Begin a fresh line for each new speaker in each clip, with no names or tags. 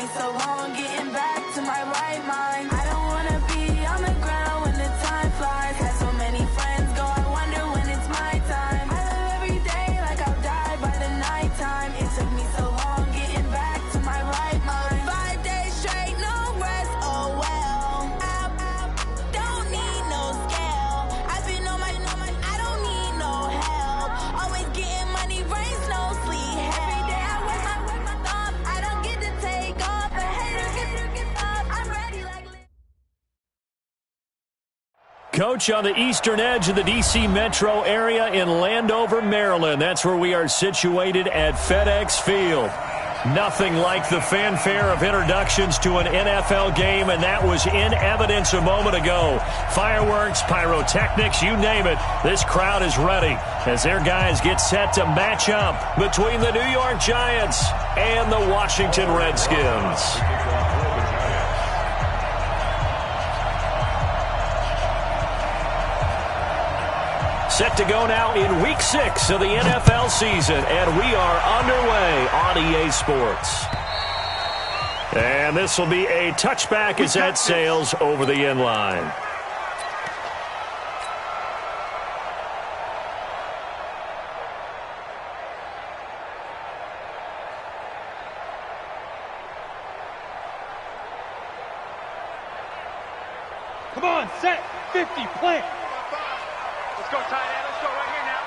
me so long getting back to my right mind. I don't wanna be on the ground when the time flies. Had so many friends go, I wonder when it's my time. I live every day like I'll die by the nighttime. It took me so long getting back to my right mind. 5 days straight, no rest, oh well. I don't need no scale. I've been on my, I don't need no help. Always getting money, rain, snow, sleet. Every day I work my thumb. I don't get to take off. A hater get up. I'm ready like...
Coach, on the eastern edge of the D.C. metro area in Landover, Maryland. That's where we are situated at FedEx Field. Nothing like the fanfare of introductions to an NFL game, and that was in evidence a moment ago. Fireworks, pyrotechnics, you name it. This crowd is ready as their guys get set to match up between the New York Giants and the Washington Redskins. Set to go now in Week 6 of the NFL season, and we are underway on EA Sports. And this will be a touchback as that sails over the end line.
Come on, set, 50, plant.
Let's go, tight end. Let's go right here now.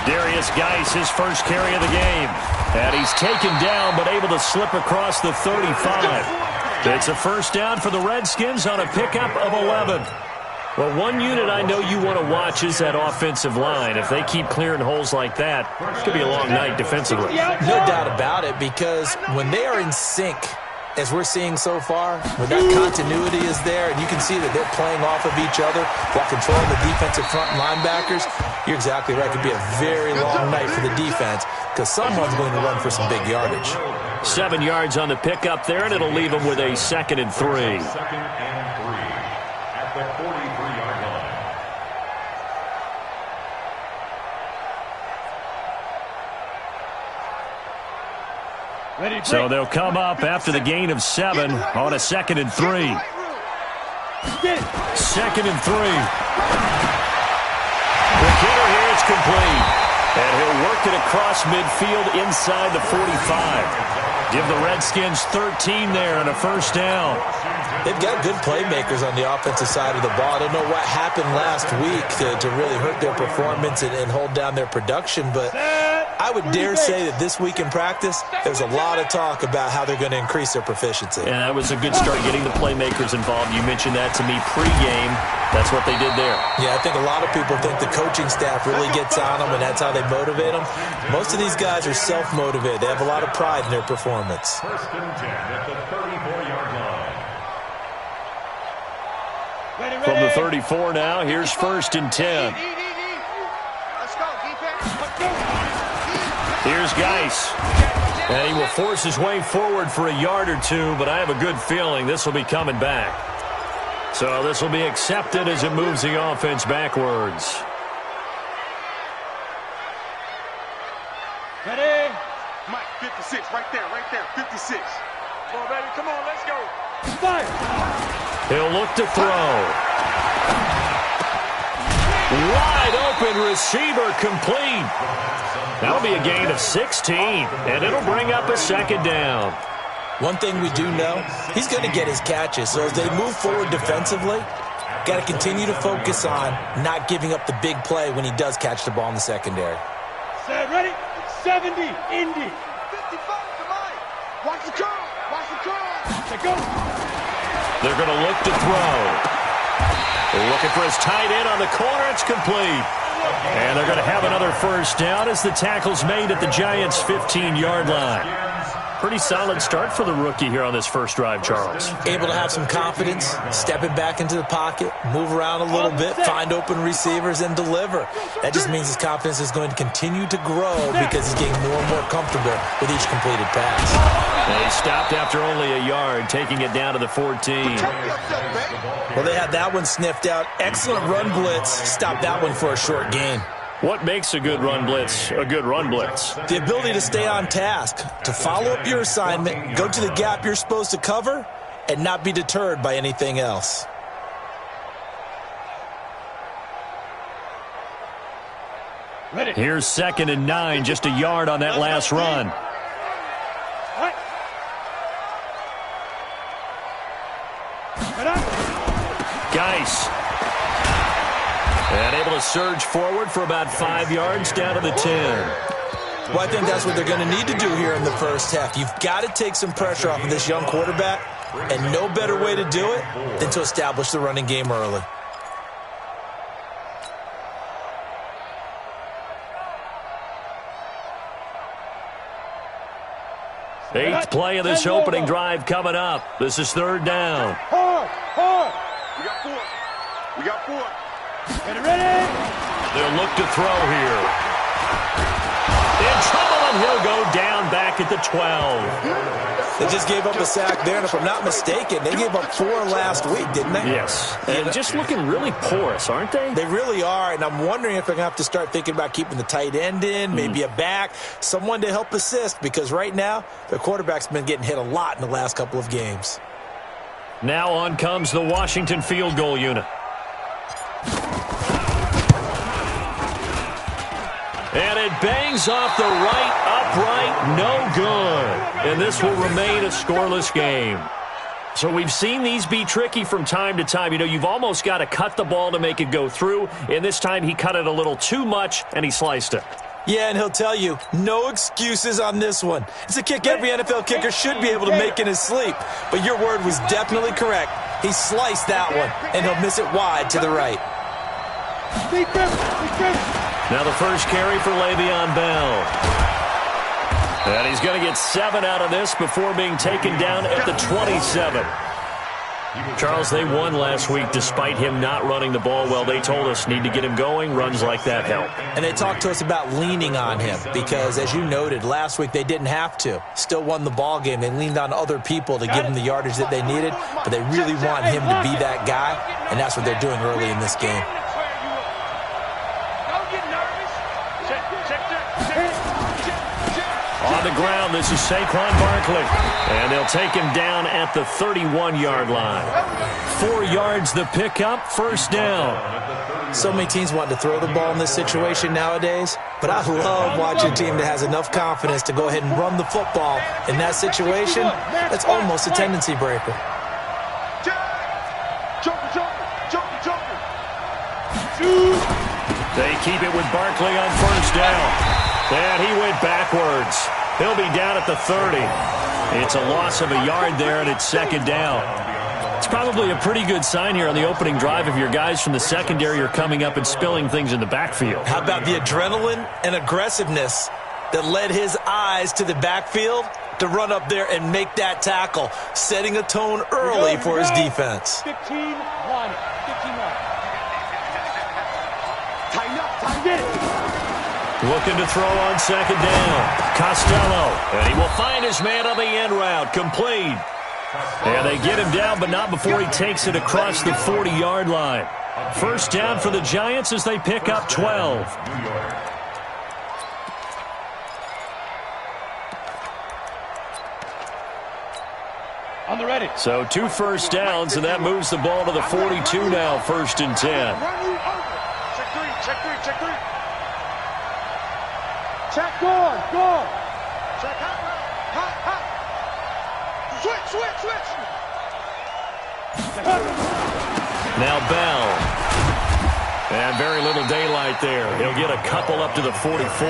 Darius Geis, his first carry of the game. And he's taken down, but able to slip across the 35. It's a first down for the Redskins on a pickup of 11. Well, one unit I know you want to watch is that offensive line. If they keep clearing holes like that, it could be a long night defensively.
No doubt about it, because when they are in sync, as we're seeing so far, when that continuity is there, and you can see that they're playing off of each other while controlling the defensive front linebackers, you're exactly right. It could be a very long night for the defense because someone's going to run for some big yardage.
7 yards on the pickup there, and it'll leave them with a 2nd and 3.
Second and 3 at the 43-yard line.
So they'll come up after the gain of 7 on a 2nd and 3. 2nd and 3. The killer here is complete. And he'll work it across midfield inside the 45. Give the Redskins 13 there and a first down.
They've got good playmakers on the offensive side of the ball. I don't know what happened last week to really hurt their performance and hold down their production, but I would dare say that this week in practice, there's a lot of talk about how they're going to increase their proficiency.
And that was a good start getting the playmakers involved. You mentioned that to me pregame. That's what they did there.
Yeah, I think a lot of people think the coaching staff really gets on them, and that's how they motivate them. Most of these guys are self-motivated. They have a lot of pride in their performance.
First and 10 at the 34-yard line.
From the 34 now, here's 1st and 10.
Let's go, defense.
Here's Geis. And he will force his way forward for a yard or two, but I have a good feeling this will be coming back. So this will be accepted as it moves the offense backwards.
Ready? Mike, 56, right there, 56. Come on, baby, come on, let's go.
Fire.
He'll look to throw. Wide open receiver complete. That'll be a gain of 16, and it'll bring up a 2nd down.
One thing we do know, he's going to get his catches. So as they move forward defensively, got to continue to focus on not giving up the big play when he does catch the ball in the secondary.
Set, ready? 70, Indy.
55 to Mike. Watch the curl. Watch the curl.
Let go.
They're going to look to throw. They're looking for his tight end on the corner. It's complete. And they're going to have another first down as the tackle's made at the Giants' 15-yard line. Pretty solid start for the rookie here on this first drive, Charles.
Able to have some confidence, stepping back into the pocket, move around a little bit, find open receivers, and deliver. That just means his confidence is going to continue to grow because he's getting more and more comfortable with each completed pass.
They stopped after only a yard, taking it down to the 14.
Well, they had that one sniffed out. Excellent run blitz. Stopped that one for a short gain.
What makes a good run blitz a good run blitz?
The ability to stay on task, to follow up your assignment, go to the gap you're supposed to cover, and not be deterred by anything else.
Here's 2nd and 9, just a yard on that last run. Geis. And able to surge forward for about 5 yards down to the 10.
Well, I think that's what they're going to need to do here in the first half. You've got to take some pressure off of this young quarterback, and no better way to do it than to establish the running game early.
Eighth play of this opening drive coming up. This is 3rd down.
Hard.
We got 4. We got 4.
Get ready.
They'll look to throw here. In trouble, and he'll go down back at the 12.
They just gave up a sack there, and if I'm not mistaken, they gave up 4 last week, didn't they?
Yes. And just looking really porous, aren't they?
They really are, and I'm wondering if they're going to have to start thinking about keeping the tight end in, maybe a back, someone to help assist, because right now, their quarterback's been getting hit a lot in the last couple of games.
Now on comes the Washington field goal unit. And it bangs off the right upright, no good. And this will remain a scoreless game. So we've seen these be tricky from time to time. You know, you've almost got to cut the ball to make it go through. And this time he cut it a little too much, and he sliced it.
Yeah, and he'll tell you, no excuses on this one. It's a kick every NFL kicker should be able to make in his sleep. But your word was definitely correct. He sliced that one, and he'll miss it wide to the right.
Now the first carry for Le'Veon Bell. And he's going to get 7 out of this before being taken down at the 27. Charles, they won last week despite him not running the ball well. They told us need to get him going. Runs like that help.
And they talked to us about leaning on him because, as you noted, last week they didn't have to. Still won the ball game. They leaned on other people to give them the yardage that they needed, but they really want him to be that guy, and that's what they're doing early in this game.
On the ground, this is Saquon Barkley. And they'll take him down at the 31-yard line. 4 yards the pickup, 1st down.
So many teams want to throw the ball in this situation nowadays, but I love watching a team that has enough confidence to go ahead and run the football in that situation. That's almost a tendency breaker.
They keep it with Barkley on 1st down. And he went backwards. He'll be down at the 30. It's a loss of a yard there, and it's 2nd down. It's probably a pretty good sign here on the opening drive if your guys from the secondary are coming up and spilling things in the backfield.
How about the adrenaline and aggressiveness that led his eyes to the backfield to run up there and make that tackle, setting a tone early for his defense.
15-1. Tighten up. Time to get it.
Looking to throw on 2nd down. Costello. And he will find his man on the end route. Complete. And they get him down, but not before he takes it across the 40-yard line. 1st down for the Giants as they pick up 12.
On the ready.
So 2 1st downs, and that moves the ball to the 42 now, 1st and 10.
Check three.
Check, go on.
Check, hot. Switch.
Now Bell. And very little daylight there. He'll get a couple up to the 44.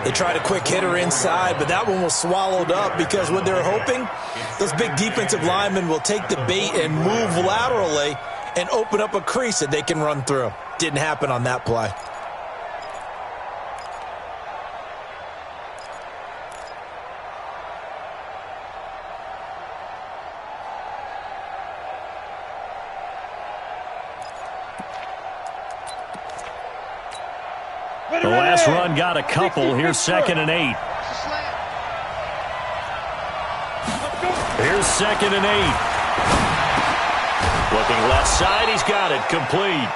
They tried a quick hitter inside, but that one was swallowed up because what they're hoping, those big defensive linemen will take the bait and move laterally and open up a crease that they can run through. Didn't happen on that play.
The last run got a couple. Here's 2nd and 8. Here's 2nd and 8. Looking left side. He's got it. Complete.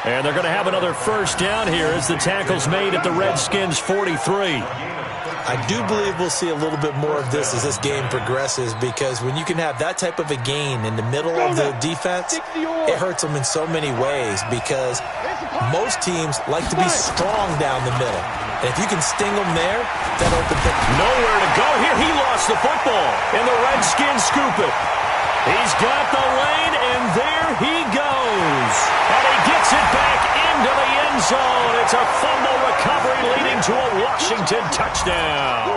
And they're going to have another first down here as the tackle's made at the Redskins' 43.
I do believe we'll see a little bit more of this as this game progresses, because when you can have that type of a gain in the middle of the defense, it hurts them in so many ways, because most teams like to be strong down the middle. And if you can sting them there, that opens up.
Nowhere to go here. He lost the football, and the Redskins scoop it. He's got the lane, and there he goes. And he gets it back into the end zone. It's a fumble recovery leading to a Washington touchdown.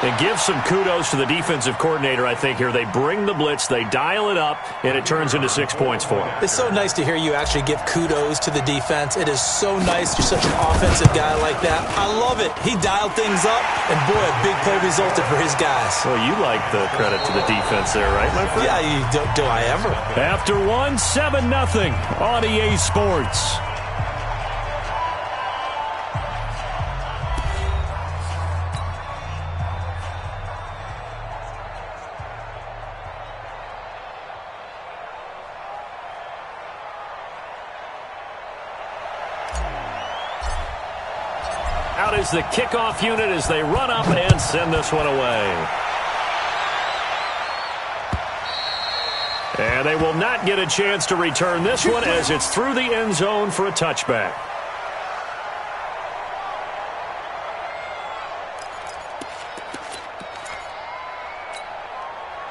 And give some kudos to the defensive coordinator, I think, here. They bring the blitz, they dial it up, and it turns into 6 points for them.
It's so nice to hear you actually give kudos to the defense. It is so nice. You're such an offensive guy like that. I love it. He dialed things up, and boy, a big play resulted for his guys.
Well, you like the credit to the defense there, right, my friend?
Yeah, do I ever?
After 7-0 on EA Sports. Out is the kickoff unit as they run up and send this one away. And they will not get a chance to return this one as it's through the end zone for a touchback.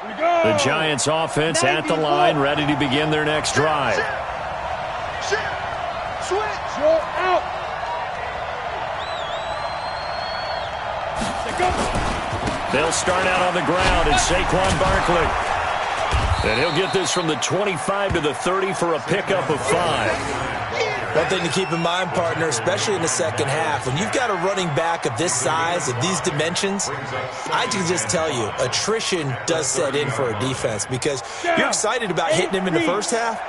The Giants offense at the line, ready to begin their next drive.
Switch. Roll out.
They'll start out on the ground, and Saquon Barkley. And he'll get this from the 25 to the 30 for a pickup of 5.
One thing to keep in mind, partner, especially in the second half, when you've got a running back of this size, of these dimensions, I can just tell you, attrition does set in for a defense, because you're excited about hitting him in the first half.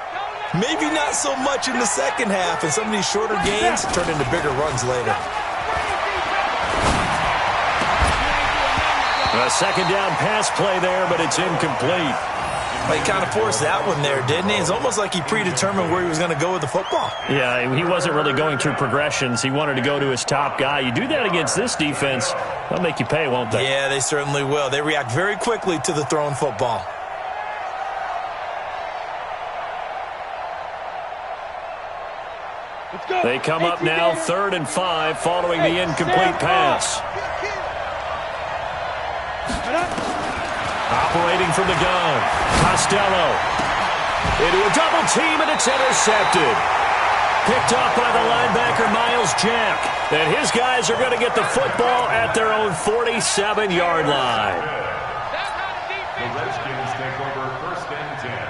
Maybe not so much in the second half, and some of these shorter gains turn into bigger runs later.
A second down pass play there, but it's incomplete.
Well, he kind of forced that one there, didn't he? It's almost like he predetermined where he was going to go with the football.
Yeah, he wasn't really going through progressions. He wanted to go to his top guy. You do that against this defense, they'll make you pay, won't they?
Yeah, they certainly will. They react very quickly to the thrown football.
They come up now 3rd and 5 following the incomplete pass. Operating from the gun, Costello into a double team, and it's intercepted. Picked off by the linebacker, Miles Jack. And his guys are going to get the football at their own 47-yard line.
The Redskins take over 1st and 10.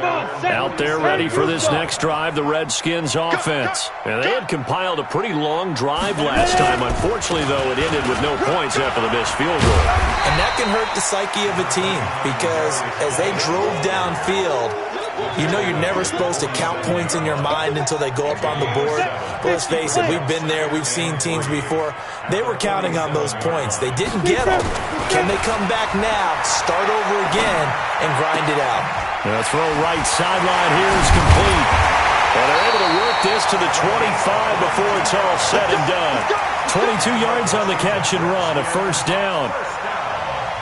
Out there ready for this next drive, the Redskins offense. And they had compiled a pretty long drive last time. Unfortunately, though, it ended with no points after the missed field goal.
And that can hurt the psyche of a team, because as they drove downfield, you know you're never supposed to count points in your mind until they go up on the board. But let's face it, we've been there. We've seen teams before. They were counting on those points. They didn't get them. Can they come back now, start over again, and grind it out?
The throw right sideline here is complete. And they're able to work this to the 25 before it's all said and done. 22 yards on the catch and run, a first down.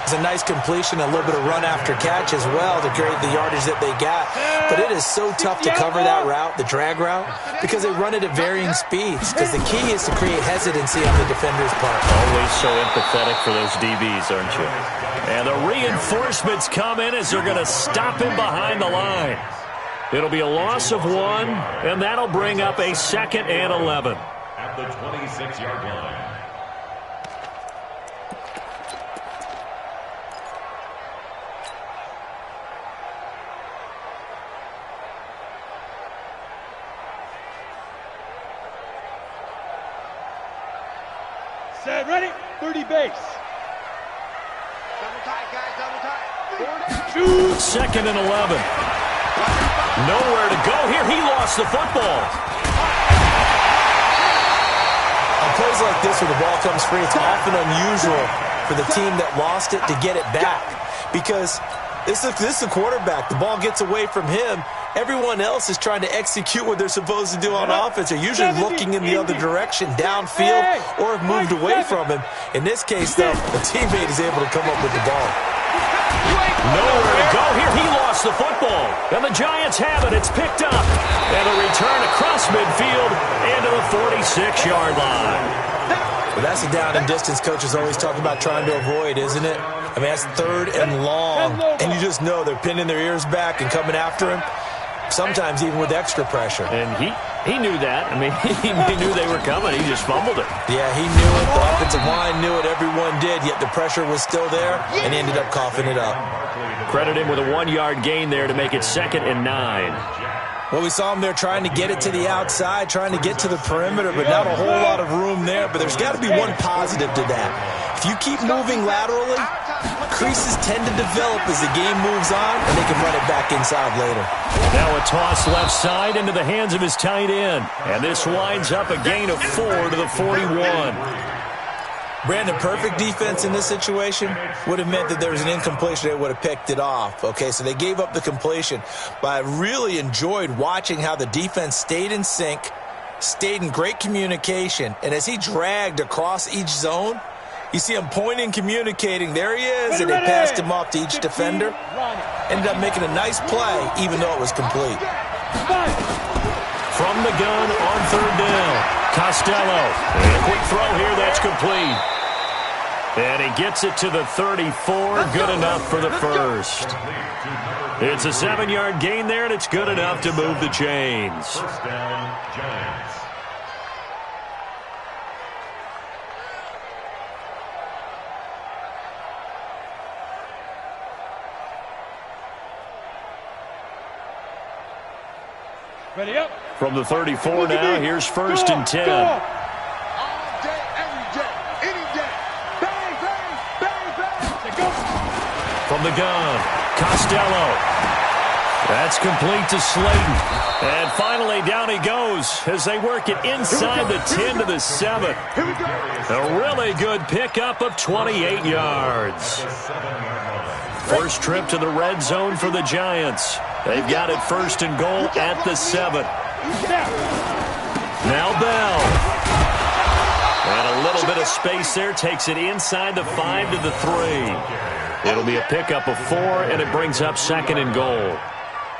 It's a nice completion, a little bit of run after catch as well to create the yardage that they got. But it is so tough to cover that route, the drag route, because they run it at varying speeds. Because the key is to create hesitancy on the defender's part.
Always so empathetic for those DBs, aren't you? And the reinforcements come in as they're going to stop him behind the line. It'll be a loss of 1, and that'll bring up a 2nd and 11.
At the 26-yard line.
Set, ready, 30 base.
Double tight, guys, double tight.
2nd and 11. Nowhere to go here. He lost the football.
On plays like this where the ball comes free, it's often unusual for the team that lost it to get it back, because this is the quarterback. The ball gets away from him, everyone else is trying to execute what they're supposed to do on offense. They're usually looking in the other direction, downfield, or have moved away from him. In this case, though, the teammate is able to come up with the ball.
Nowhere to go here. He lost the football. And the Giants have it. It's picked up. And a return across midfield into the 46-yard line.
Well, that's the down and distance coaches always talk about trying to avoid, isn't it? I mean, that's 3rd and long. And you just know they're pinning their ears back and coming after him, sometimes even with extra pressure.
And he knew that. I mean, he knew they were coming. He just fumbled it.
Yeah, he knew it. The offensive line knew it. Everyone did, yet the pressure was still there, and he ended up coughing it up.
Credit him with a 1-yard gain there to make it 2nd and 9.
Well, we saw him there trying to get it to the outside, trying to get to the perimeter, but not a whole lot of room there. But there's got to be one positive to that. If you keep moving laterally, creases tend to develop as the game moves on, and they can run it back inside later.
Now a toss left side into the hands of his tight end. And this winds up a gain of 4 to the 41.
Brandon, perfect defense in this situation would have meant that there was an incompletion. They would have picked it off. Okay, so they gave up the completion. But I really enjoyed watching how the defense stayed in sync, stayed in great communication. And as he dragged across each zone, you see him pointing, communicating. There he is, and they passed him off to each defender. Ended up making a nice play, even though it was complete.
From the gun on 3rd down. Costello. And a quick throw here. That's complete. And he gets it to the 34. Good enough for the first. It's a 7-yard gain there, and it's good enough to move the chains.
First down, Giants.
Ready up.
From the 34 now, here's 1st and 10.
All day, every day, any day. Bang, bang, bang, bang. Go.
From the gun, Costello. That's complete to Slayton. And finally, down he goes as they work it inside the 10 to the 7.
Here we go.
A really good pickup of 28 yards. First trip to the red zone for the Giants. They've got it 1st and goal at the 7. Now Bell. And a little bit of space there. Takes it inside the 5 to the 3. It'll be a pickup of 4, and it brings up 2nd and goal.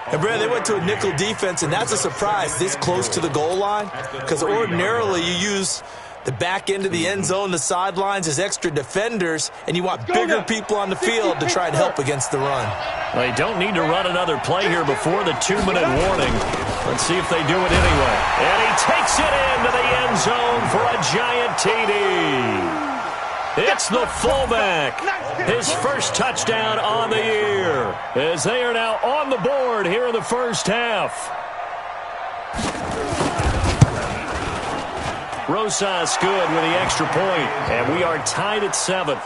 And, Brad, they went to a nickel defense, and that's a surprise this close to the goal line, because ordinarily you use the back end of the end zone, the sidelines as extra defenders, and you want bigger people on the field to try and help against the run.
They don't need to run another play here before the 2-minute warning. Let's see if they do it anyway. And he takes it into the end zone for a Giant TD. It's the fullback. His first touchdown on the year, as they are now on the board here in the first half. Rosas good with the extra point, and we are tied at 7.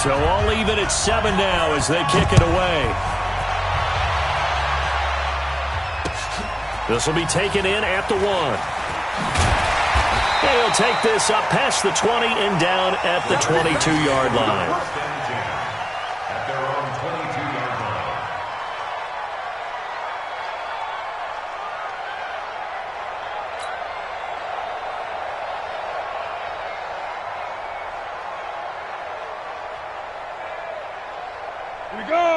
So all even at 7 now as they kick it away. This will be taken in at the 1. He'll take this up past the 20 and down at the 22-yard line.
At their own 22-yard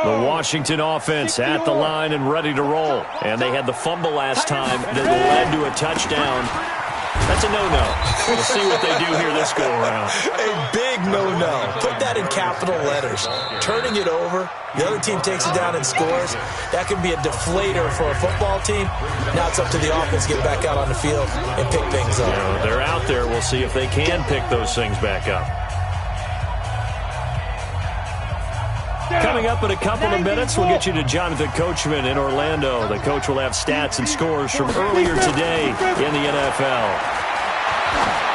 line.
The Washington offense at the line and ready to roll. And they had the fumble last time that led to a touchdown. That's a no-no. We'll see what they do here this go-around.
A big no-no. Put that in capital letters. Turning it over, the other team takes it down and scores. That can be a deflator for a football team. Now it's up to the offense to get back out on the field and pick things up.
They're out there. We'll see if they can pick those things back up. Coming up in a couple of minutes, we'll get you to Jonathan Coachman in Orlando. The coach will have stats and scores from earlier today in the NFL.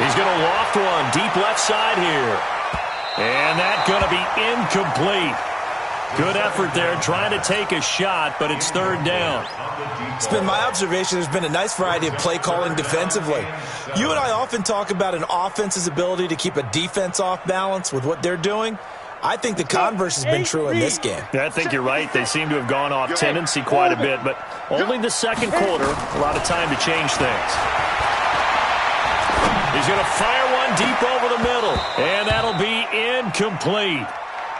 He's going to loft one deep left side here. And that's going to be incomplete. Good effort there, trying to take a shot, but it's third down.
It's been my observation there's been a nice variety of play calling defensively. You and I often talk about an offense's ability to keep a defense off balance with what they're doing. I think the converse has been true in this game.
Yeah, I think you're right. They seem to have gone off tendency quite a bit, but only the second quarter, a lot of time to change things. He's going to fire one deep over the middle, and that'll be incomplete.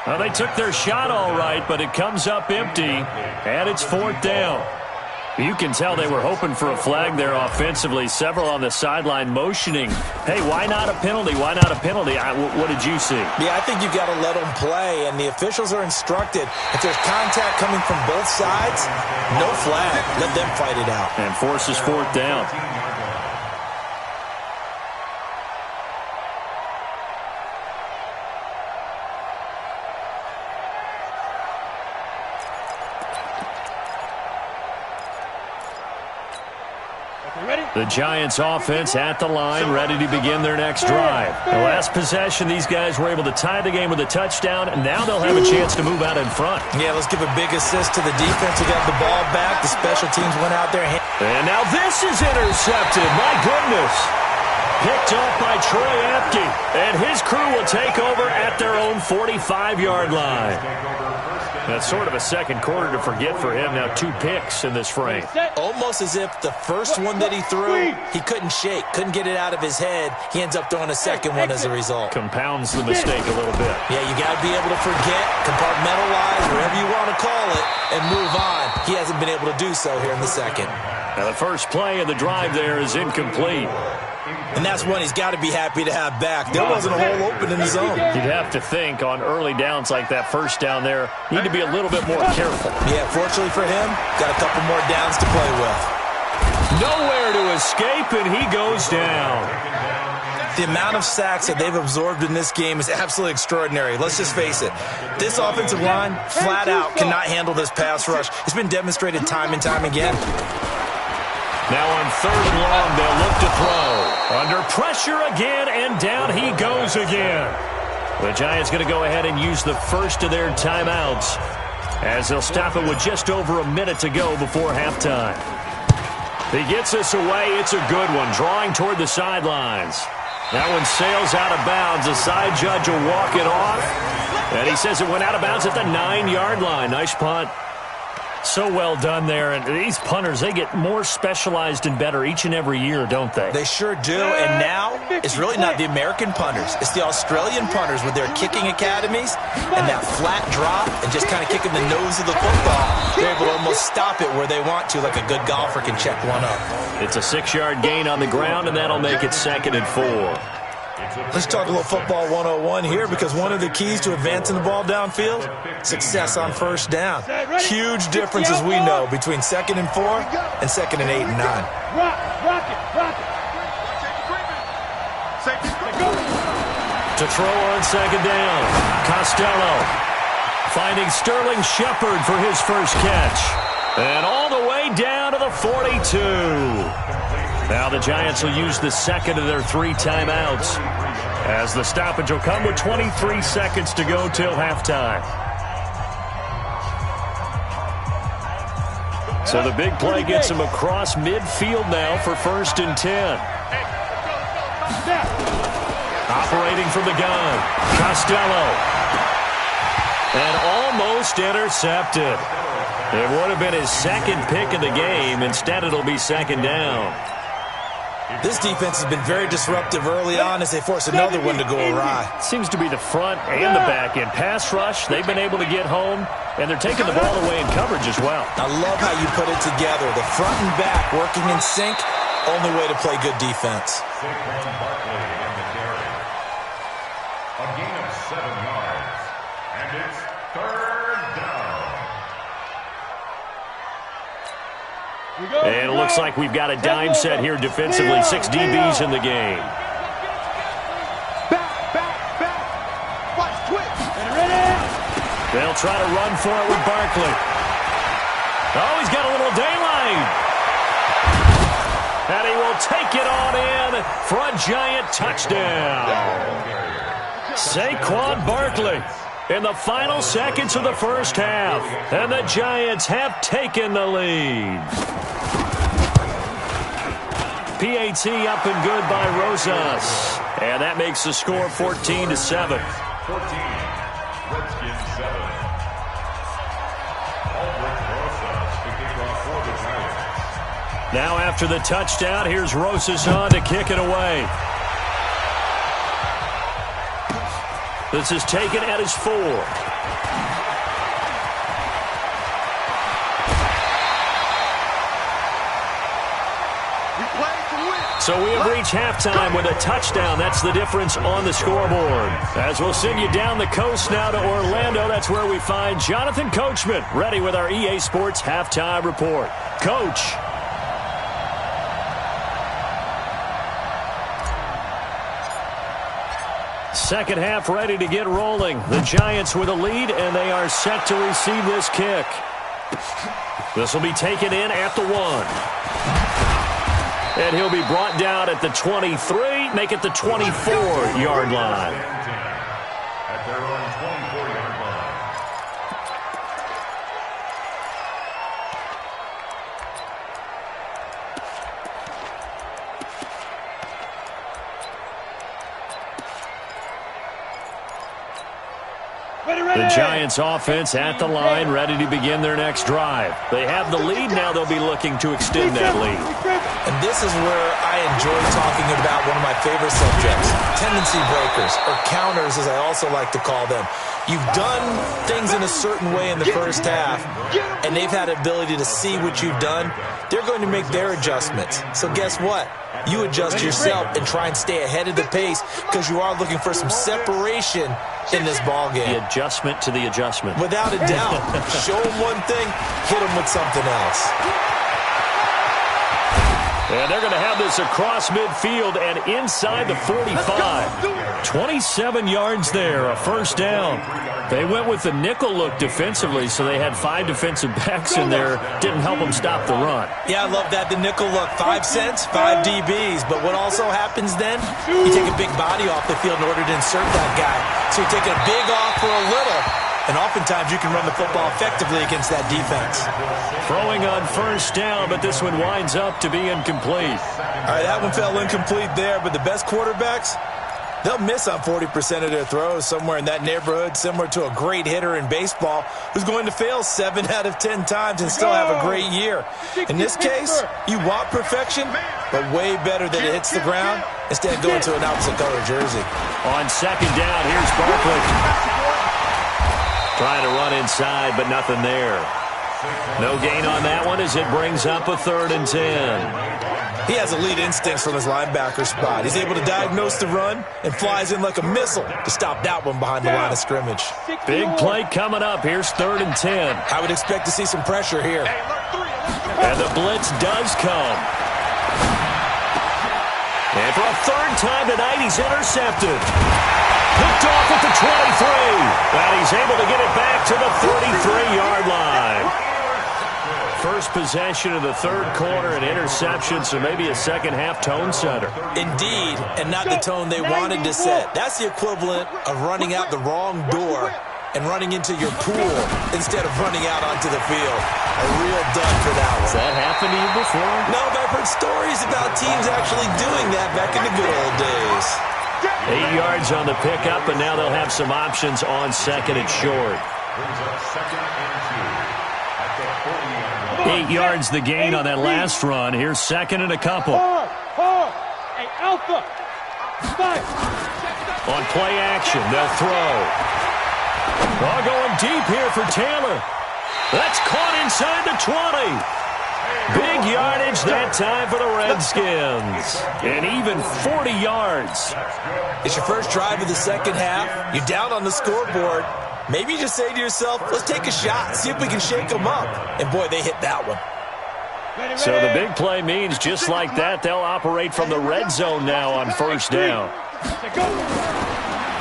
Well, they took their shot all right, but it comes up empty, and it's fourth down. You can tell they were hoping for a flag there offensively. Several on the sideline motioning, hey, why not a penalty? Why not a penalty? What did you see?
Yeah, I think you've got to let them play, and the officials are instructed. If there's contact coming from both sides, no flag. Let them fight it out.
And forces fourth down. The Giants offense at the line, ready to begin their next drive. The last possession, these guys were able to tie the game with a touchdown, and now they'll have a chance to move out in front.
Yeah, let's give a big assist to the defense who got the ball back. The special teams went out there.
And now this is intercepted. My goodness. Picked off by Troy Apke, and his crew will take over at their own 45-yard line. That's sort of a second quarter to forget for him. Now 2 picks in this frame.
Almost as if the first one that he threw, he couldn't shake, couldn't get it out of his head. He ends up throwing a second one as a result.
Compounds the mistake a little bit.
Yeah, you got to be able to forget, compartmentalize, whatever you want to call it, and move on. He hasn't been able to do so here in the second.
Now the first play of the drive there is incomplete.
And that's one he's got to be happy to have back. There wasn't a hole open in the zone.
You'd have to think on early downs like that first down there, need to be a little bit more careful.
Yeah, fortunately for him, got a couple more downs to play with.
Nowhere to escape, and he goes down.
The amount of sacks that they've absorbed in this game is absolutely extraordinary. Let's just face it. This offensive line, flat out, cannot handle this pass rush. It's been demonstrated time and time again.
Now on third and long, they'll look to throw. Under pressure again, and down he goes again. The Giants going to go ahead and use the first of their timeouts as they'll stop it with just over a minute to go before halftime. He gets us away. It's a good one, drawing toward the sidelines. That one sails out of bounds. The side judge will walk it off, and he says it went out of bounds at the 9-yard line. Nice punt. So well done there, and these punters, they get more specialized and better each and every year, don't they?
They sure do, and now it's really not the American punters. It's the Australian punters with their kicking academies and that flat drop and just kind of kicking the nose of the football. They're able to almost stop it where they want to, like a good golfer can check one up.
It's a 6-yard gain on the ground, and that'll make it 2nd and 4.
Let's talk a little football 101 here, because one of the keys to advancing the ball downfield, success on first down. Huge difference, as we know, between 2nd and 4 and 2nd and 8 and 9.
Rock it.
To throw on 2nd down, Costello finding Sterling Shepard for his first catch. And all the way down to the 42. Now the Giants will use the second of their 3 timeouts, as the stoppage will come with 23 seconds to go till halftime. So the big play gets him across midfield now for 1st and 10. Operating from the gun, Costello. And almost intercepted. It would have been his 2nd pick of the game. Instead, it'll be 2nd down.
This defense has been very disruptive early on as they force another one to go awry.
Seems to be the front and the back end. Pass rush, they've been able to get home, and they're taking the ball away in coverage as well.
I love how you put it together. The front and back working in sync, only way to play good defense.
Saquon Barkley in the carry. A gain of 7 yards, and it's 3rd down.
And it looks like we've got a dime set here defensively. 6 DBs in the game.
Back. Watch, twitch.
They'll try to run for it with Barkley. Oh, he's got a little daylight. And he will take it on in for a Giant touchdown. Saquon Barkley. in the final seconds of the first half, and the Giants have taken the lead. PAT up and good by Rosas, and that makes the score 14-7.
14, Redskins 7. Albert Rosas to kick off for the Giants.
Now after the touchdown, here's Rosas on to kick it away. This is taken at his 4. So we have reached halftime with a touchdown. That's the difference on the scoreboard. As we'll send you down the coast now to Orlando, that's where we find Jonathan Coachman, ready with our EA Sports Halftime Report. Coach. Second half ready to get rolling. The Giants with a lead, and they are set to receive this kick. This will be taken in at the 1. And he'll be brought down at the 23, make it the 24-yard line.
At their own 24-yard line.
The Giants offense at the line, ready to begin their next drive. They have the lead. Now they'll be looking to extend that lead.
And this is where I enjoy talking about one of my favorite subjects, tendency breakers, or counters as I also like to call them. You've done things in a certain way in the first half, and they've had the ability to see what you've done. They're going to make their adjustments. So guess what? You adjust yourself and try and stay ahead of the pace because you are looking for some separation in this ball game.
The adjustment to the adjustment.
Without a doubt. Show them one thing, hit them with something else.
And they're going to have this across midfield and inside the 45. 27 yards there, a first down. They went with the nickel look defensively, so they had 5 defensive backs in there. Didn't help them stop the run.
Yeah, I love that, the nickel look. 5 cents, 5 DBs. But what also happens then, you take a big body off the field in order to insert that guy. So you're taking a big off for a little. And oftentimes you can run the football effectively against that defense.
Throwing on first down, but this one winds up to be incomplete.
All right, that one fell incomplete there, but the best quarterbacks, they'll miss on 40% of their throws, somewhere in that neighborhood, similar to a great hitter in baseball who's going to fail 7 out of 10 times and still have a great year. In this case, you want perfection, but way better that it hits the ground instead of going to an opposite color jersey.
On second down, here's Barkley. Trying to run inside, but nothing there. No gain on that one as it brings up a 3rd and 10.
He has elite instincts from his linebacker spot. He's able to diagnose the run and flies in like a missile to stop that one behind the line of scrimmage.
Big play coming up. Here's 3rd and 10.
I would expect to see some pressure here.
And the blitz does come. And for a 3rd time tonight, he's intercepted. Picked off at the 23. And he's able to get it back to the 33-yard line. First possession of the 3rd quarter, an interception, so maybe a second-half tone setter.
Indeed, and not the tone they wanted to set. That's the equivalent of running out the wrong door and running into your pool instead of running out onto the field. A real dud for that one.
Has that happened to you before?
No, but I've heard stories about teams actually doing that back in the good old days.
8 yards on the pickup, and now they'll have some options on 2nd and short. 8 yards the gain on that last run. Here's 2nd and a couple.
Hey, Alpha. Fight.
On play action, they'll throw. Ball going deep here for Taylor. That's caught inside the 20. Big yardage that time for the Redskins. And even 40 yards.
It's your first drive of the second half. You're down on the scoreboard. Maybe you just say to yourself, let's take a shot, see if we can shake them up. And, boy, they hit that one.
So the big play means just like that, they'll operate from the red zone now on first down.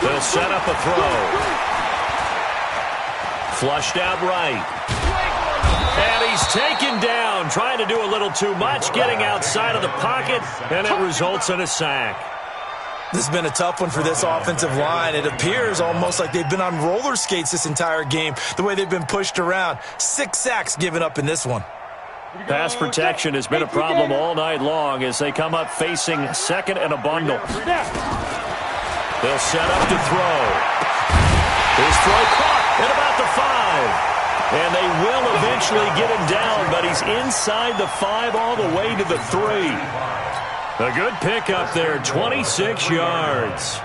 They'll set up a throw. Flushed out right. And he's taken down, trying to do a little too much, getting outside of the pocket, and it results in a sack.
This has been a tough one for this offensive line. It appears almost like they've been on roller skates this entire game, the way they've been pushed around. 6 sacks given up in this one.
Pass protection has been a problem all night long as they come up facing second and a bundle. They'll set up to throw. His throw caught at about the 5. And they will eventually get him down, but he's inside the 5 all the way to the 3. A good pickup there, 26 yards.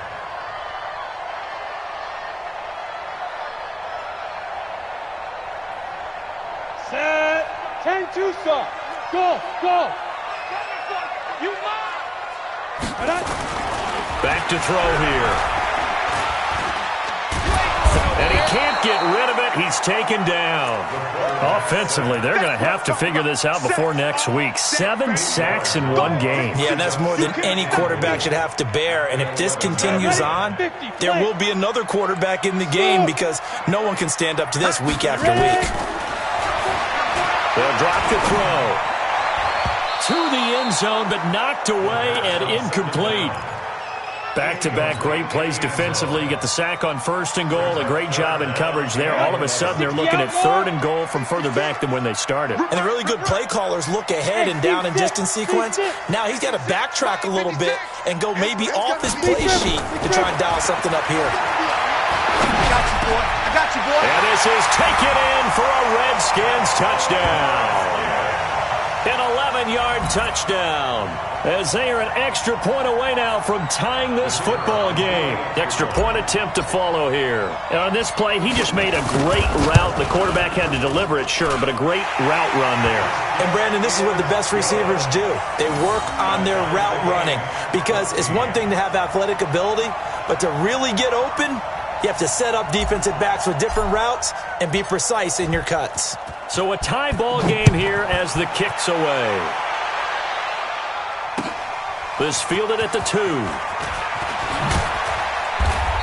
Set. 10-2, sir. Go, go. You
Back to throw here. And he can't get rid of it. He's taken down. Offensively, they're going to have to figure this out before next week. 7 sacks in one game.
Yeah, and that's more than any quarterback should have to bear. And if this continues on, there will be another quarterback in the game because no one can stand up to this week after week.
They'll drop the throw. To the end zone, but knocked away and incomplete. Back-to-back great plays defensively. You get the sack on 1st and goal. A great job in coverage there. All of a sudden, they're looking at 3rd and goal from further back than when they started.
And the really good play callers look ahead and down and distance sequence. Now he's got to backtrack a little bit and go maybe off his play sheet to try and dial something up here.
I got you, boy. I got you, boy.
And this is taken in for a Redskins touchdown. An 11-yard touchdown. As they are an extra point away now from tying this football game. Extra point attempt to follow here. And on this play, he just made a great route. The quarterback had to deliver it, sure, but a great route run there.
And, Brandon, this is what the best receivers do. They work on their route running because it's one thing to have athletic ability, but to really get open, you have to set up defensive backs with different routes and be precise in your cuts.
So a tie ball game here as the kick's away. This fielded at the 2.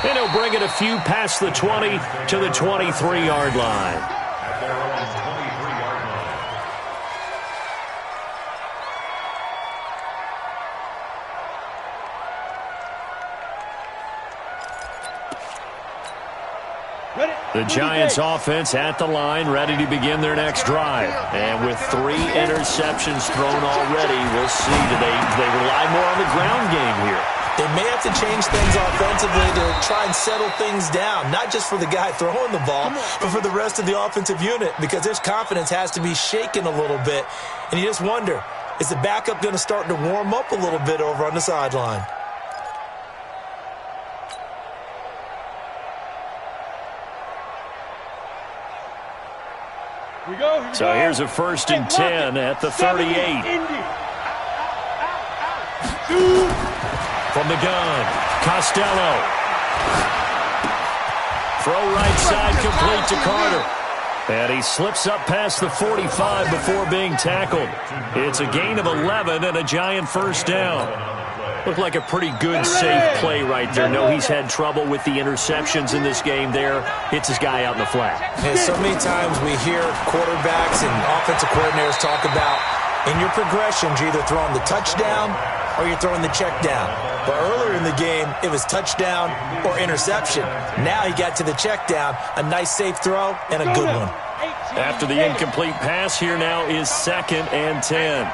And he'll bring it a few past the 20 to the 23-yard line.
At their own 23-yard line.
The Giants offense at the line, ready to begin their next drive. And with 3 interceptions thrown already, we'll see. Do they rely more on the ground game here?
They may have to change things offensively to try and settle things down, not just for the guy throwing the ball, but for the rest of the offensive unit, because his confidence has to be shaken a little bit. And you just wonder, is the backup going to start to warm up a little bit over on the sideline?
So here's a 1st and 10 at the 38. From the gun, Costello. Throw right side complete to Carter. And he slips up past the 45 before being tackled. It's a gain of 11 and a Giant 1st down. Looked like a pretty good, safe play right there. No, he's had trouble with the interceptions in this game there. Hits his guy out in the flat.
And so many times we hear quarterbacks and offensive coordinators talk about in your progressions, you're either throwing the touchdown or you're throwing the check down. But earlier in the game, it was touchdown or interception. Now he got to the check down, a nice safe throw, and a good one.
After the incomplete pass, here now is 2nd and 10.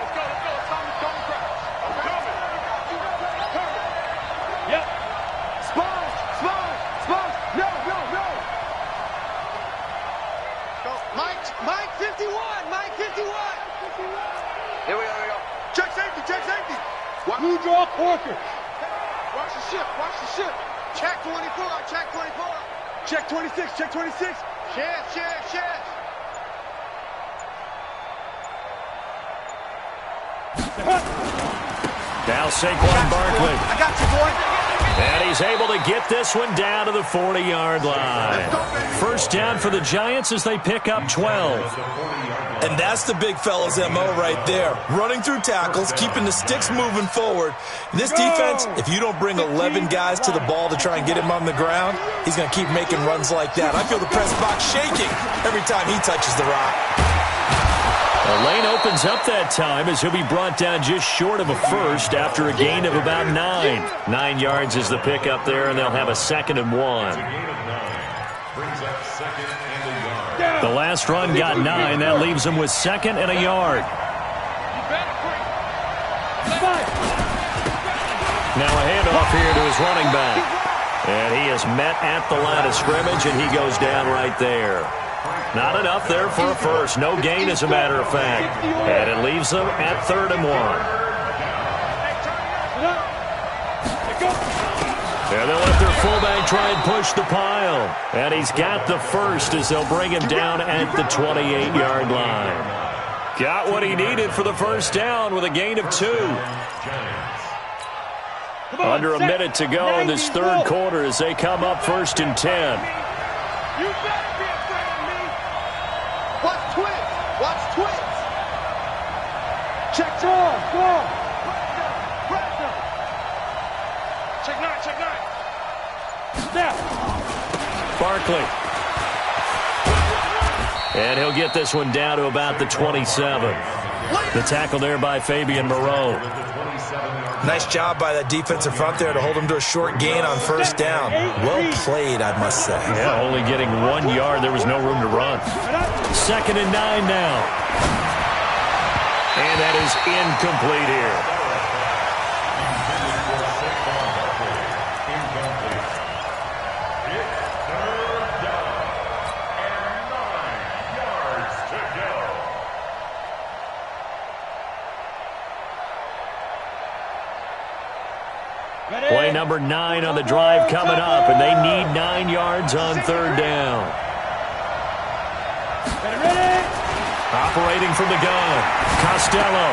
Mike 51. Here we go. Check safety.
Blue draw Corker.
Watch the ship. Check 24. Check 26. Shift.
Now Saquon Barkley.
I got you, boy.
And he's able to get this one down to the 40-yard line. 1st down for the Giants as they pick up 12.
And that's the big fella's MO right there. Running through tackles, keeping the sticks moving forward. This defense, if you don't bring 11 guys to the ball to try and get him on the ground, he's going to keep making runs like that. I feel the press box shaking every time he touches the rock.
The lane opens up that time as he'll be brought down just short of a first after a gain of about 9. 9 yards is the pickup there, and they'll have a 2nd and 1. The last run got 9. That leaves him with 2nd and a yard. Now a handoff here to his running back. And he is met at the line of scrimmage, and he goes down right there. Not enough there for a first. No gain, as a matter of fact. And it leaves them at 3rd and 1. And they'll let their fullback try and push the pile. And he's got the first as they'll bring him down at the 28-yard line. Got what he needed for the first down with a gain of 2. Under a minute to go in this third quarter as they come up 1st and 10.
Watch twins. Watch twins. Check
Go.
Check 9. Check 9.
Snap.
Barkley. And he'll get this one down to about the 27. The tackle there by Fabian Moreau.
Nice job by that defensive front there to hold him to a short gain on first down. Well played, I must say.
Yeah, only getting 1 yard. There was no room to run. 2nd and 9 now. And that is incomplete here. Play number 9 on the drive coming up, and they need 9 yards on 3rd down. Operating from the gun, Costello.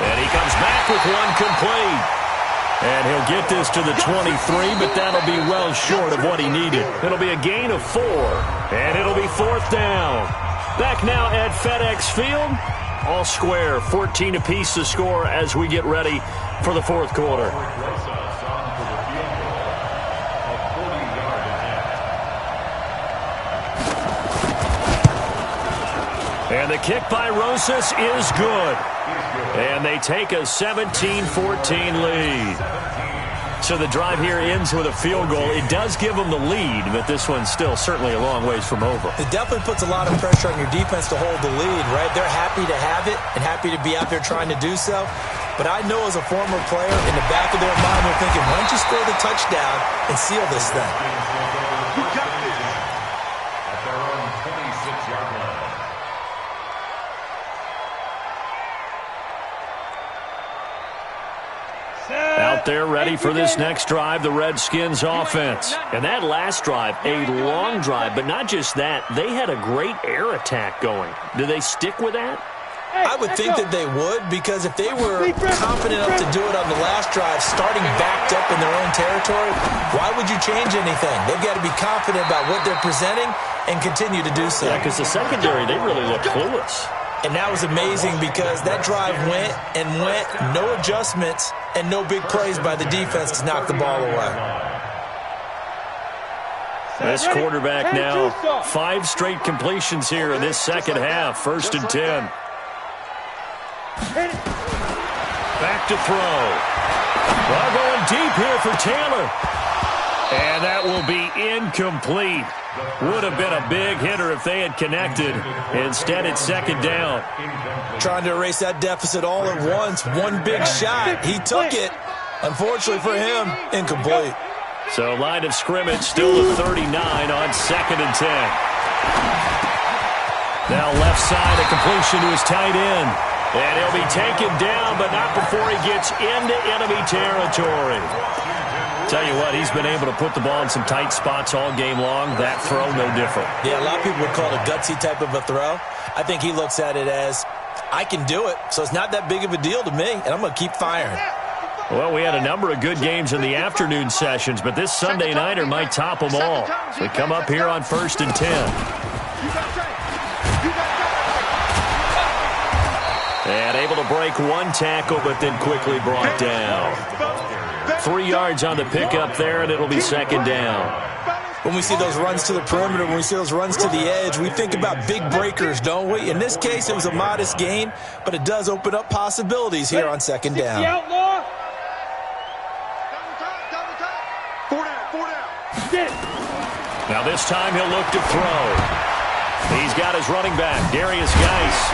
And he comes back with one complete. And he'll get this to the 23, but that'll be well short of what he needed. It'll be a gain of 4, and it'll be 4th down. Back now at FedEx Field. All square, 14 apiece to score as we get ready for the 4th quarter. And the kick by Rosas is good. And they take a 17-14 lead. So the drive here ends with a field goal. It does give them the lead, but this one's still certainly a long ways from over.
It definitely puts a lot of pressure on your defense to hold the lead, right? They're happy to have it and happy to be out there trying to do so. But I know as a former player, in the back of their mind, they're thinking, why don't you score the touchdown and seal this thing?
You got this.
At their own 26-yard line.
Out there ready for this next drive, the Redskins offense. And that last drive, a long drive, but not just that. They had a great air attack going. Do they stick with that?
I would think that they would, because if they were confident enough to do it on the last drive, starting backed up in their own territory, why would you change anything? They've got to be confident about what they're presenting and continue to do so.
Yeah, because the secondary, they really look clueless.
And that was amazing because that drive went and went, no adjustments, and no big plays by the defense to knock the ball away.
This quarterback now, 5 straight completions here in this second half. 1st and 10. Back to throw. Well, going deep here for Taylor. And that will be incomplete. Would have been a big hitter if they had connected. Instead, it's 2nd down.
Trying to erase that deficit all at once. One big shot. He took it. Unfortunately for him, incomplete.
So line of scrimmage still to 39 on 2nd and 10. Now left side, a completion to his tight end. And he'll be taken down, but not before he gets into enemy territory. Tell you what, he's been able to put the ball in some tight spots all game long. That throw, no different.
Yeah, a lot of people would call it a gutsy type of a throw. I think he looks at it as, I can do it, so it's not that big of a deal to me, and I'm going to keep firing.
Well, we had a number of good games in the afternoon sessions, but this Sunday nighter might top them all. So we come up here on 1st and 10. And able to break one tackle, but then quickly brought down. 3 yards on the pickup there, and it'll be 2nd down.
when we see those runs to the perimeter, when we see those runs to the edge, we think about big breakers, don't we? In this case, it was a modest gain, but it does open up possibilities here on second down.
Outlaw.
Four down.
Now this time he'll look to throw. He's got his running back, Darius Geis.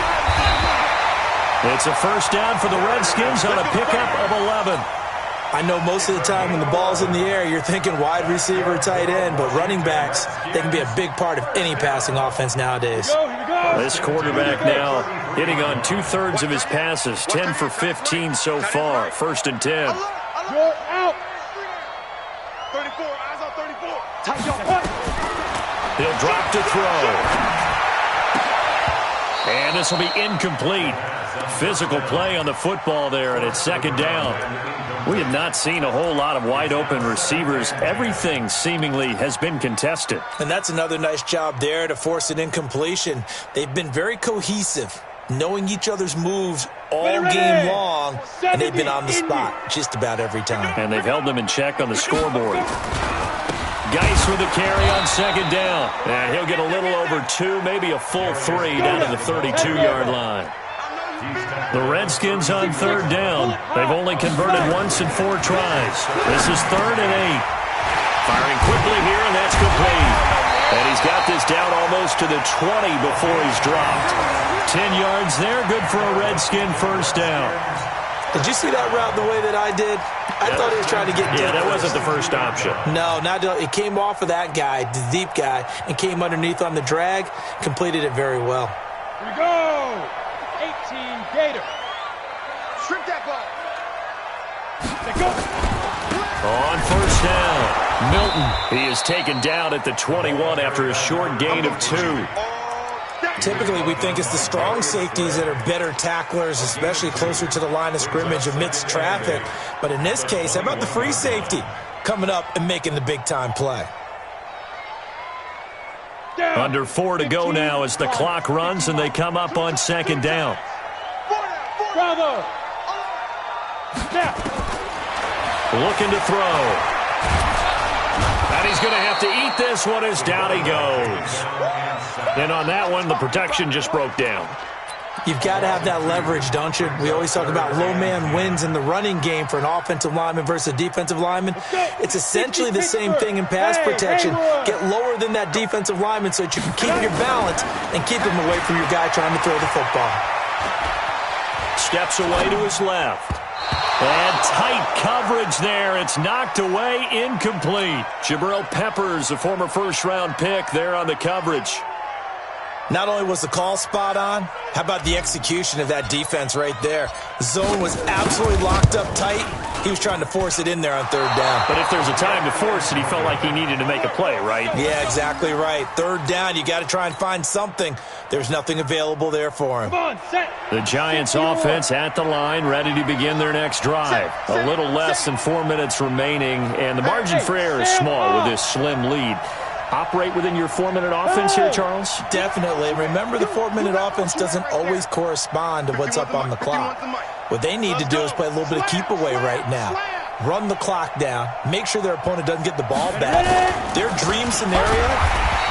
It's a first down for the Redskins on a pickup of 11.
I know most of the time when the ball's in the air, you're thinking wide receiver, tight end, but running backs, they can be a big part of any passing offense nowadays.
This quarterback now hitting on 2/3 of his passes, 10 for 15 so far. 1st and 10.
You're out.
34, eyes on 34.
He'll drop to throw. And this will be incomplete. Physical play on the football there, and it's second down. We have not seen a whole lot of wide-open receivers. Everything seemingly has been contested.
And that's another nice job there to force an incompletion. They've been very cohesive, knowing each other's moves all game long, and they've been on the spot just about every time.
And they've held them in check on the scoreboard. Geis with the carry on second down. And he'll get a little over 2, maybe a full 3 down to the 32-yard line. The Redskins on third down. They've only converted once in 4 tries. This is 3rd and 8. Firing quickly here, and that's complete. And he's got this down almost to the 20 before he's dropped. 10 yards there, good for a Redskin first down.
Did you see that route the way that I did? I thought he was trying to get deep.
Yeah, that wasn't the first option.
No, it came off of that guy, the deep guy, and came underneath on the drag, completed it very well.
Here we go. 18 Gator.
Strip that ball.
Let's go.
On first down, Milton. He is taken down at the 21 after a short gain of 2.
Typically, we think it's the strong safeties that are better tacklers, especially closer to the line of scrimmage amidst traffic. But in this case, how about the free safety coming up and making the big-time play?
Under 4 to go now as the clock runs and they come up on second down.
Bravo. Snap.
Looking to throw. And he's going to have to eat this one as down he goes. And on that one, the protection just broke down.
You've got to have that leverage, don't you? We always talk about low man wins in the running game for an offensive lineman versus a defensive lineman. It's essentially the same thing in pass protection. Get lower than that defensive lineman so that you can keep your balance and keep him away from your guy trying to throw the football.
Steps away to his left. And tight coverage there. It's knocked away, incomplete. Jabril Peppers, a former first-round pick there on the coverage.
Not only was the call spot on, how about the execution of that defense right there? The zone was absolutely locked up tight. He was trying to force it in there on third down.
But if there's a time to force it, he felt like he needed to make a play, right?
Yeah, exactly right. Third down, you got to try and find something. There's nothing available there for him.
Come on, set.
The Giants offense at the line, ready to begin their next drive. A little less than 4 minutes remaining, and the margin for error is small with this slim lead. Operate within your 4-minute offense here, Charles?
Definitely. Remember, the 4-minute offense doesn't always correspond to what's up on the clock. What they need to do is play a little bit of keep away right now. Run the clock down. Make sure their opponent doesn't get the ball back. Their dream scenario,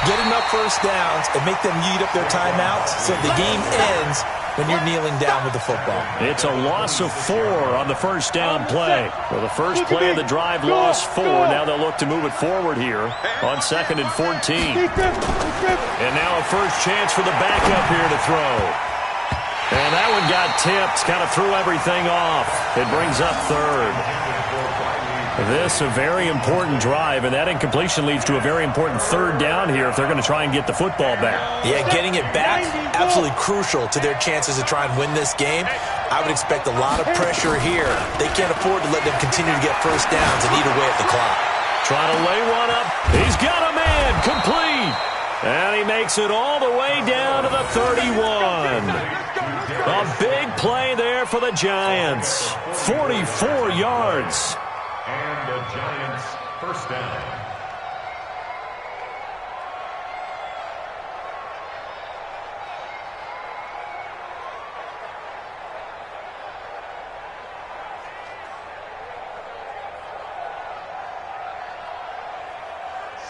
get enough first downs and make them eat up their timeouts so the game ends when you're kneeling down with the football.
It's a loss of 4 on the first down play. Well, the first play of the drive lost 4. Now they'll look to move it forward here on 2nd and 14. And now a first chance for the backup here to throw. And that one got tipped, kind of threw everything off. It brings up 3rd. This a very important drive, and that incompletion leads to a very important 3rd down here if they're going to try and get the football back.
Yeah, getting it back, absolutely crucial to their chances to try and win this game. I would expect a lot of pressure here. They can't afford to let them continue to get first downs and eat away at the clock.
Trying to lay one up. He's got a man, complete. And he makes it all the way down to the 31. A big play there for the Giants. 44 yards.
And the Giants first down.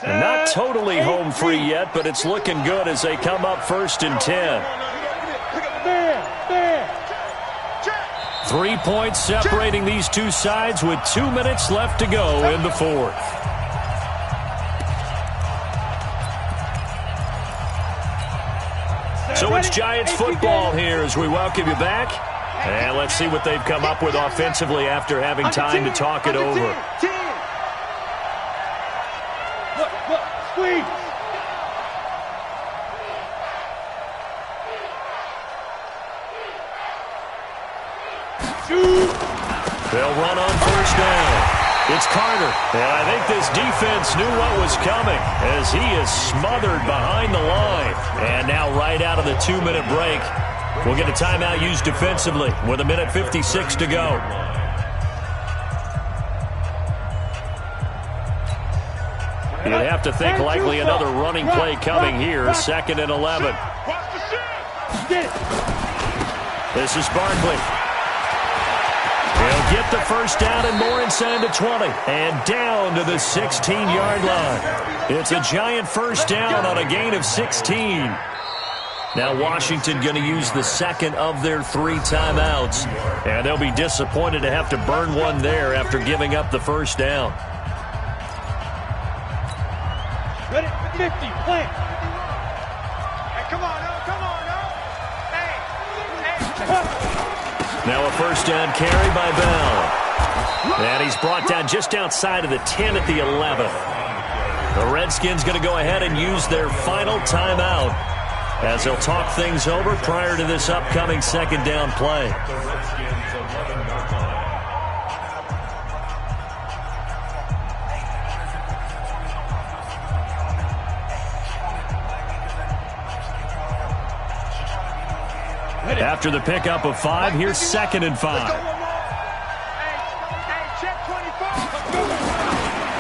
And not totally home free yet, but it's looking good as they come up 1st and 10. 3 points separating these two sides with 2 minutes left to go in the fourth. So it's Giants football here as we welcome you back. And let's see what they've come up with offensively after having time to talk it over.
Look, squeeze. Shoot.
They'll run on 1st down. It's Carter, and I think this defense knew what was coming as he is smothered behind the line. And now right out of the 2-minute break, we'll get a timeout used defensively with 1:56 to go. You'd have to think likely another running play coming here, 2nd and 11. This is Barkley. He'll get the 1st down and more inside the 20. And down to the 16-yard line. It's a Giant 1st down on a gain of 16. Now Washington going to use the 2nd of their 3 timeouts. And they'll be disappointed to have to burn one there after giving up the 1st down.
Ready, 50, plant.
Hey, come on,
Now a 1st down carry by Bell. And he's brought down just outside of the 10 at the 11. The Redskins going to go ahead and use their final timeout as they'll talk things over prior to this upcoming 2nd down play. After the pickup of 5, here's 2nd and 5.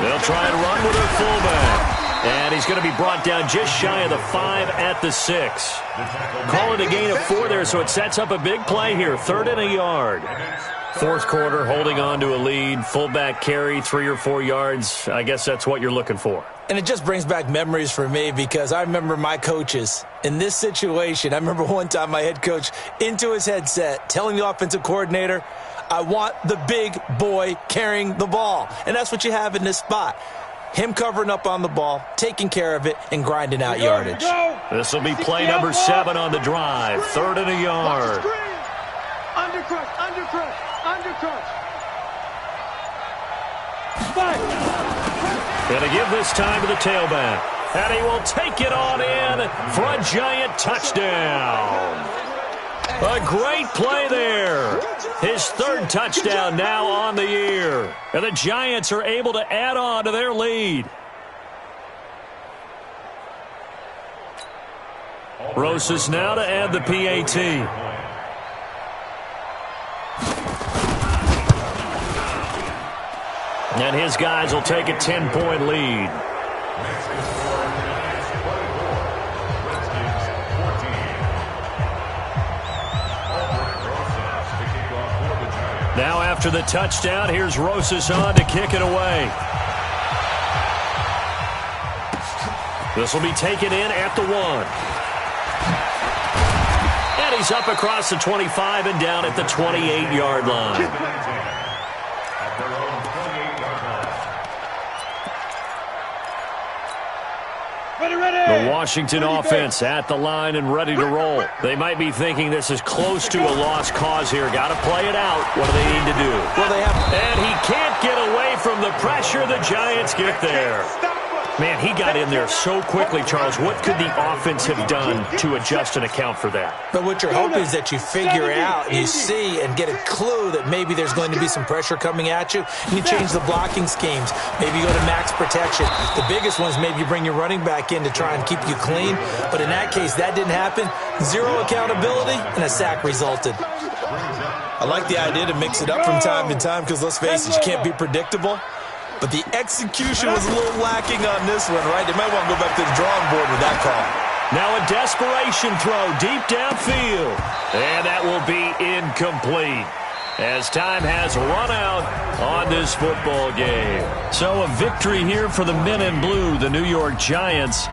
They'll try and run with their fullback. And he's going to be brought down just shy of the 5 at the 6. Call it a gain of 4 there, so it sets up a big play here. 3rd and a yard. 4th quarter, holding on to a lead. Fullback carry, 3 or 4 yards. I guess that's what you're looking for.
And it just brings back memories for me because I remember my coaches in this situation. I remember one time my head coach into his headset telling the offensive coordinator, I want the big boy carrying the ball. And that's what you have in this spot. Him covering up on the ball, taking care of it, and grinding out yardage.
This will be play number 7 on the drive. 3rd and a yard.
Undercrush.
Going to give this time to the tailback. And he will take it on in for a Giant touchdown. A great play there. His 3rd touchdown now on the year. And the Giants are able to add on to their lead. Rosas now to add the PAT. And his guys will take a 10-point lead. Now after the touchdown, here's Rosas on to kick it away. This will be taken in at the 1. And he's up across the 25 and down at the 28-yard line. The Washington offense at the line and ready to roll. They might be thinking this is close to a lost cause here. Got to play it out. What do they need to do?
Well, they have.
And he can't get away from the pressure. The Giants get there. Man, he got in there so quickly, Charles. What could the offense have done to adjust and account for that?
But what you're hoping is that you figure out, and you see and get a clue that maybe there's going to be some pressure coming at you, and you change the blocking schemes. Maybe you go to max protection. The biggest one is maybe you bring your running back in to try and keep you clean. But in that case, that didn't happen. 0 accountability, and a sack resulted. I like the idea to mix it up from time to time because, let's face it, you can't be predictable. But the execution was a little lacking on this one, right? They might want to go back to the drawing board with that call.
Now a desperation throw deep downfield. And that will be incomplete. as time has run out on this football game. So a victory here for the men in blue, the New York Giants.